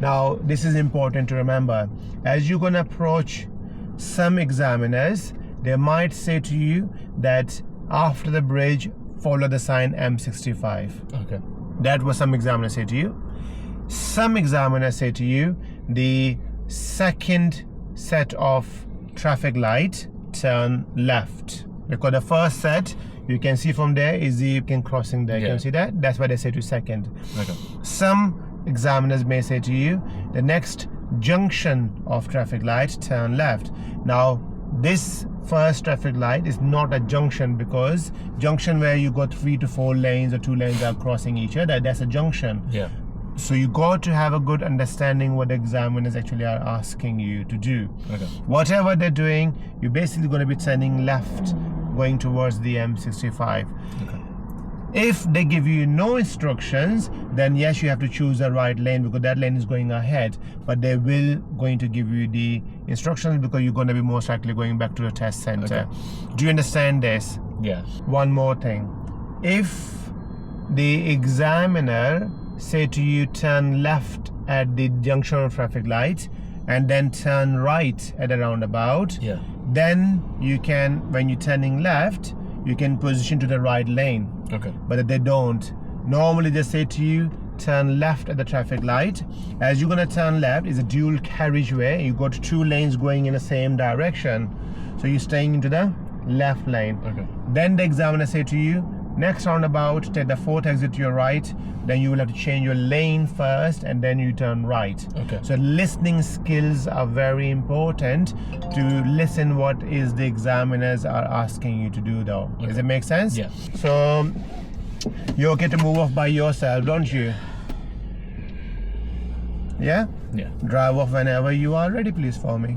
Now, this is important to remember. As you're going to approach some examiners, they might say to you that after the bridge, follow the sign M65. Okay. That was some examiners say to you. Some examiners say to you, the second set of traffic light, turn left. Because the first set, you can see from there is the crossing there. Yeah. You can see that? That's why they say to second. Okay. Some examiners may say to you, the next junction of traffic light, turn left. Now, this first traffic light is not a junction, because junction where you got 3 to 4 lanes or 2 lanes are crossing each other, that's a junction. Yeah. So you got to have a good understanding what the examiners actually are asking you to do. Okay. Whatever they're doing, you're basically going to be turning left, going towards the M65. Okay. If they give you no instructions, then yes, you have to choose the right lane, because that lane is going ahead, but they will going to give you the instructions, because you're going to be most likely going back to the test center. Okay. Do you understand this? Yes. One more thing. If the examiner say to you turn left at the junction of traffic light and then turn right at a roundabout, Yeah. then you can, when you're turning left, you can position to the right lane. Okay. But they don't. Normally they say to you turn left at the traffic light. As you're gonna turn left, is a dual carriageway. You got 2 lanes going in the same direction, so you're staying into the left lane. Okay. Then the examiner say to you, next roundabout, take the 4th exit to your right. Then you will have to change your lane first, and then you turn right. Okay. So listening skills are very important to listen what is the examiners are asking you to do, though. Okay. Does it make sense? Yeah. So you're okay to move off by yourself, don't you? Yeah? Yeah. Drive off whenever you are ready, please, for me.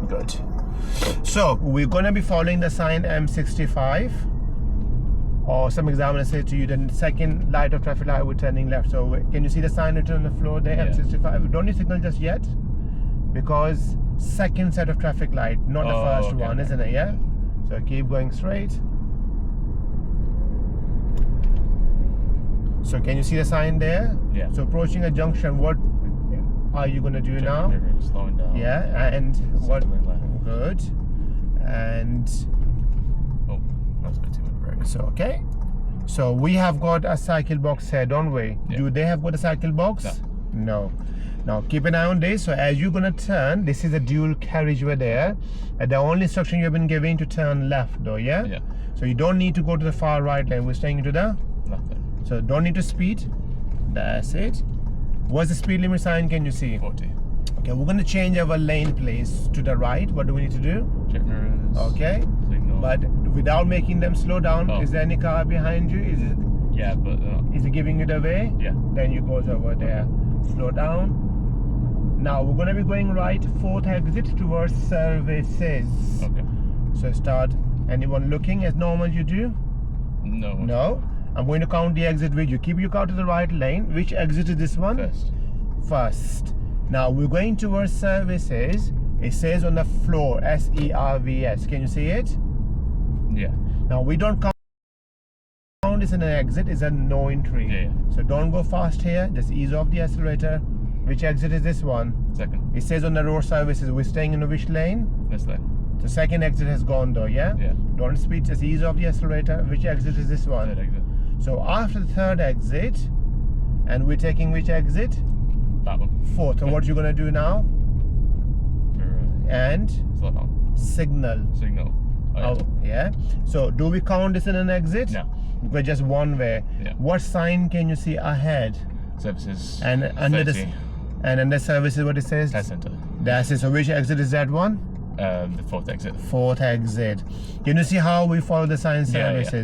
Good. So we're going to be following the sign M65, or some examiners say to you the second light of traffic light, we're turning left. So can you see the sign written on the floor there? Yeah. M65. We don't need signal just yet, because second set of traffic light, not the first okay, one, okay. isn't it? Yeah. So keep going straight. So can you see the sign there? Yeah. So approaching a junction, what are you going to do now? Slowing down. Yeah, and what? Signaling left. Good. And Oh, that's a bit too much brake. so okay. So we have got a cycle box here, don't we? Yeah. Do they have got a cycle box? No. Now keep an eye on this. So as you're gonna turn, this is a dual carriageway there. And the only instruction you've been given to turn left, though. Yeah. Yeah. So you don't need to go to the far right lane. We're staying into the. Nothing. So don't need to speed. That's it. What's the speed limit sign? Can you see? 40. Okay, we're going to change our lane place to the right. What do we need to do? Check mirrors. Okay, Signal. but without making them slow down. Oh. Is there any car behind you? Yeah, but Is it giving you the way? yeah. Then you go over there. Slow down. Now we're going to be going right, 4th exit towards services. Okay. So start. Anyone looking as normal you do? No. No. I'm going to count the exit with you. Keep your car to the right lane. Which exit is this one? First. Now we're going towards services. It says on the floor SERVS. Can you see it? Yeah. Now we don't count this in an exit, it's a no entry. Yeah, yeah. So don't go fast here, just ease off the accelerator. Which exit is this one? Second. It says on the road services, we're staying in which lane? This lane. The second exit has gone though, yeah? Yeah. Don't speed, just ease off the accelerator. Which exit is this one? Third exit. So after the 3rd exit, and we're taking which exit? That one. 4th. So what you gonna do now? And Slow down. signal. Signal. Oh, yeah. So do we count this in an exit? No. We're just one way. Yeah. What sign can you see ahead? Services. And under 30. and under services, what it says? Test center. That's it. So which exit is that one? The 4th exit. 4th exit. Can you see how we follow the sign Yeah, yeah. services?